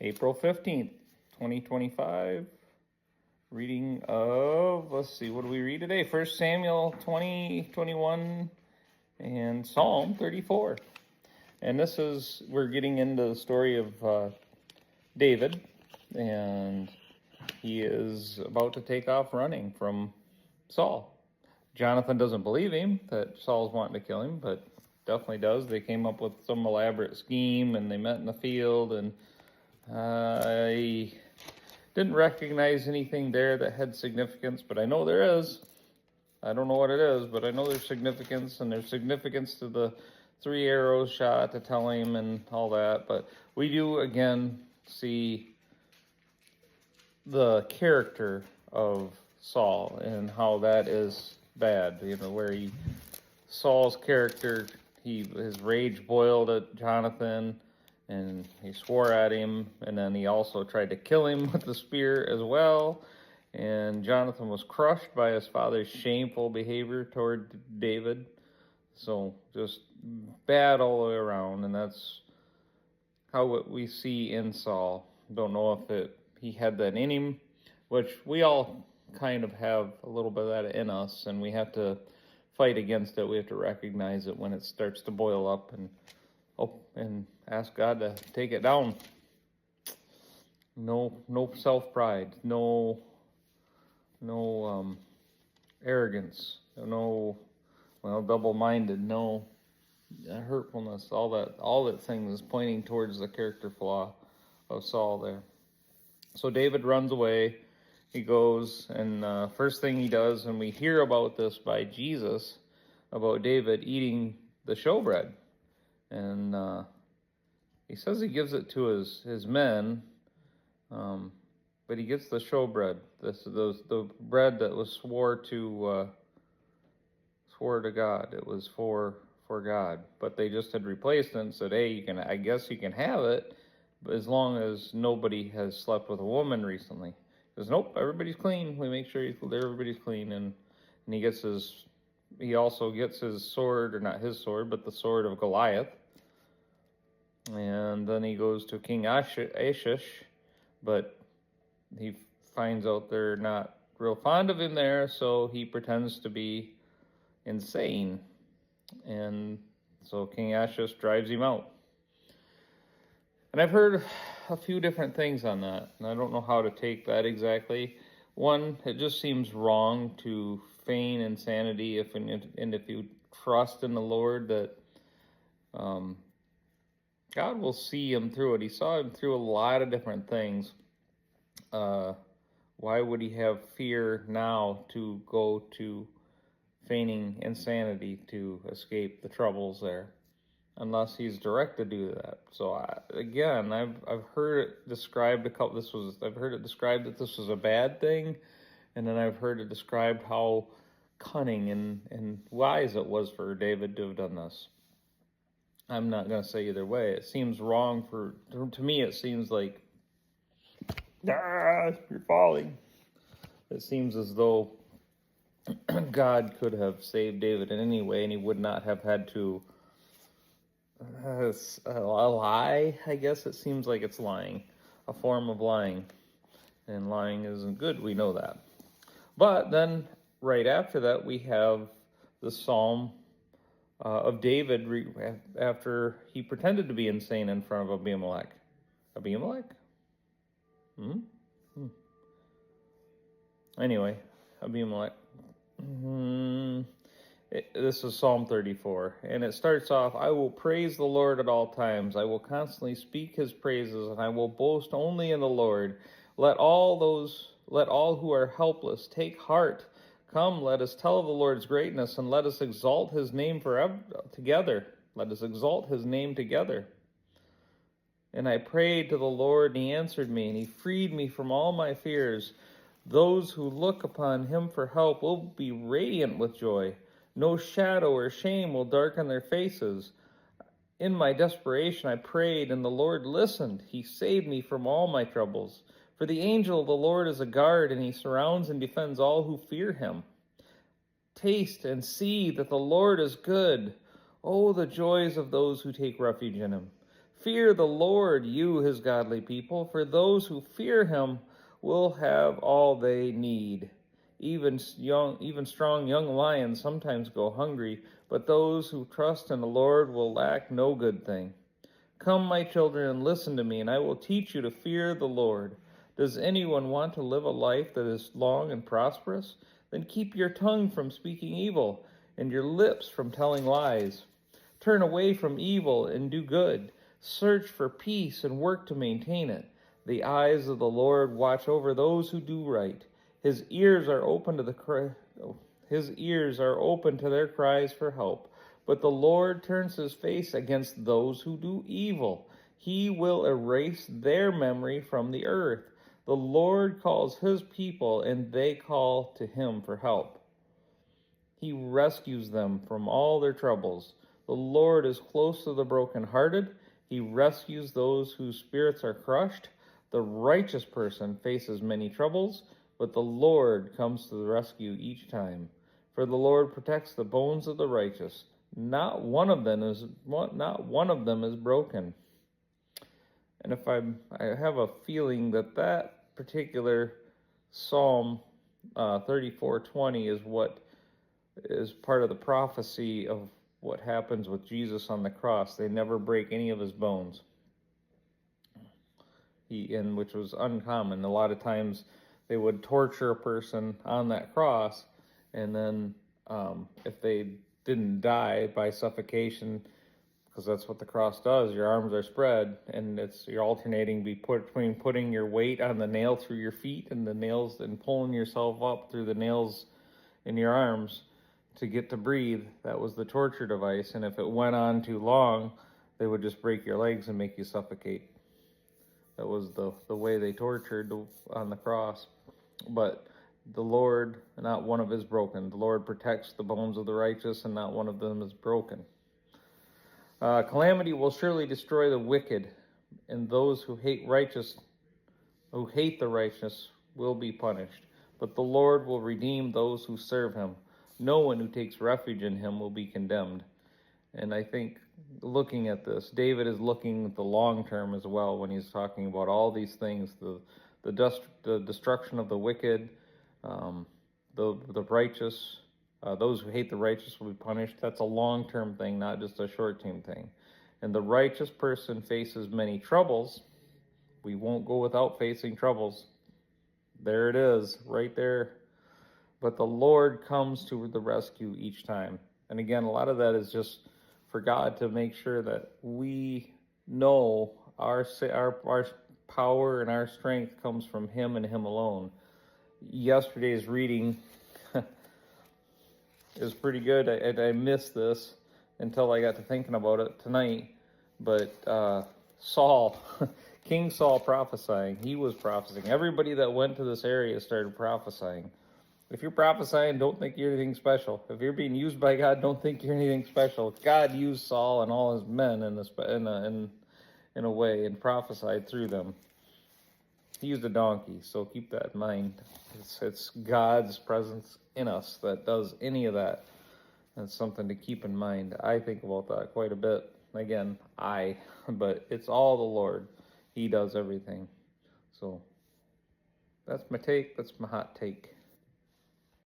April 15th, 2025. Reading of, let's see, what do we read today? 1 Samuel 20, 21, and Psalm 34. And we're getting into the story of David, and he is about to take off running from Saul. Jonathan doesn't believe him that Saul's wanting to kill him, but definitely does. They came up with some elaborate scheme, and they met in the field, and I didn't recognize anything there that had significance, but I know there is. I don't know what it is, but I know there's significance, and there's significance to the 3 arrows shot to tell him and all that. But we do, again, see the character of Saul and how that is bad. Where Saul's character, his rage boiled at Jonathan, and he swore at him, and then he also tried to kill him with the spear as well. And Jonathan was crushed by his father's shameful behavior toward David. So just bad all the way around, and that's how we see in Saul. Don't know if he had that in him, which we all kind of have a little bit of that in us, and we have to fight against it. We have to recognize it when it starts to boil up, and ask God to take it down. No self-pride, no arrogance, double-minded, no hurtfulness. All that things is pointing towards the character flaw of Saul there. So David runs away. He goes, and first thing he does, and we hear about this by Jesus, about David eating the showbread. And he says he gives it to his men, but he gets the showbread, the bread that was swore to God. It was for God, but they just had replaced it and said, "Hey, I guess you can have it, but as long as nobody has slept with a woman recently." He says, "Nope, everybody's clean. We make sure everybody's clean." And he also gets his sword, or not his sword, but the sword of Goliath. And then he goes to King Achish, but he finds out they're not real fond of him there, so he pretends to be insane. And so King Achish drives him out. And I've heard a few different things on that, and I don't know how to take that exactly. One, it just seems wrong to feign insanity if you trust in the Lord that God will see him through it. He saw him through a lot of different things. Why would he have fear now to go to feigning insanity to escape the troubles there, unless he's direct to do that? So I've heard it described I've heard it described that this was a bad thing, and then I've heard it described how cunning and wise it was for David to have done this. I'm not going to say either way. It seems wrong to me. It seems like, you're falling. It seems as though God could have saved David in any way, and he would not have had to lie. I guess it seems like it's lying, a form of lying, and lying isn't good. We know that. But then right after that, we have the Psalm of David after he pretended to be insane in front of Abimelech. Abimelech? Anyway, Abimelech. This is Psalm 34, and it starts off, "I will praise the Lord at all times. I will constantly speak his praises, and I will boast only in the Lord. Let all who are helpless take heart. Come, let us tell of the Lord's greatness, and let us exalt his name forever together. Let us exalt his name together. And I prayed to the Lord, and he answered me, and he freed me from all my fears. Those who look upon him for help will be radiant with joy. No shadow or shame will darken their faces. In my desperation I prayed, and the Lord listened. He saved me from all my troubles. For the angel of the Lord is a guard, and he surrounds and defends all who fear him. Taste and see that the Lord is good. Oh, the joys of those who take refuge in him. Fear the Lord, you his godly people, for those who fear him will have all they need. Even strong young lions sometimes go hungry, but those who trust in the Lord will lack no good thing. Come, my children, and listen to me, and I will teach you to fear the Lord. Does anyone want to live a life that is long and prosperous? Then keep your tongue from speaking evil, and your lips from telling lies. Turn away from evil and do good. Search for peace and work to maintain it. The eyes of the Lord watch over those who do right. His ears are open to their cries for help. But the Lord turns his face against those who do evil. He will erase their memory from the earth. The Lord calls his people, and they call to him for help. He rescues them from all their troubles. The Lord is close to the brokenhearted. He rescues those whose spirits are crushed. The righteous person faces many troubles, but the Lord comes to the rescue each time. For the Lord protects the bones of the righteous. Not one of them is broken. And if I have a feeling that particular Psalm 34:20 is what is part of the prophecy of what happens with Jesus on the cross. They never break any of his bones. Which was uncommon. A lot of times they would torture a person on that cross, and then if they didn't die by suffocation, because that's what the cross does, your arms are spread, and you're alternating between putting your weight on the nail through your feet and the nails, and pulling yourself up through the nails in your arms to get to breathe. That was the torture device, and if it went on too long, they would just break your legs and make you suffocate. That was the way they tortured on the cross. But the Lord, not one of is broken. The Lord protects the bones of the righteous, and not one of them is broken. Calamity will surely destroy the wicked, and those who hate the righteous will be punished. But the Lord will redeem those who serve him. No one who takes refuge in him will be condemned. And I think looking at this, David is looking at the long term as well when he's talking about all these things, the destruction of the wicked, the righteous, those who hate the righteous will be punished. That's a long-term thing, not just a short-term thing. And the righteous person faces many troubles. We won't go without facing troubles. There it is, right there. But the Lord comes to the rescue each time. And again, a lot of that is just for God to make sure that we know our power and our strength comes from him and him alone. Yesterday's reading is pretty good. I missed this until I got to thinking about it tonight. But Saul, King Saul prophesying, he was prophesying. Everybody that went to this area started prophesying. If you're prophesying, don't think you're anything special. If you're being used by God, don't think you're anything special. God used Saul and all his men in a way and prophesied through them. He used a donkey, so keep that in mind. It's God's presence in us that does any of that. That's something to keep in mind. I think about that quite a bit. Again, but it's all the Lord. He does everything. So that's my take. That's my hot take.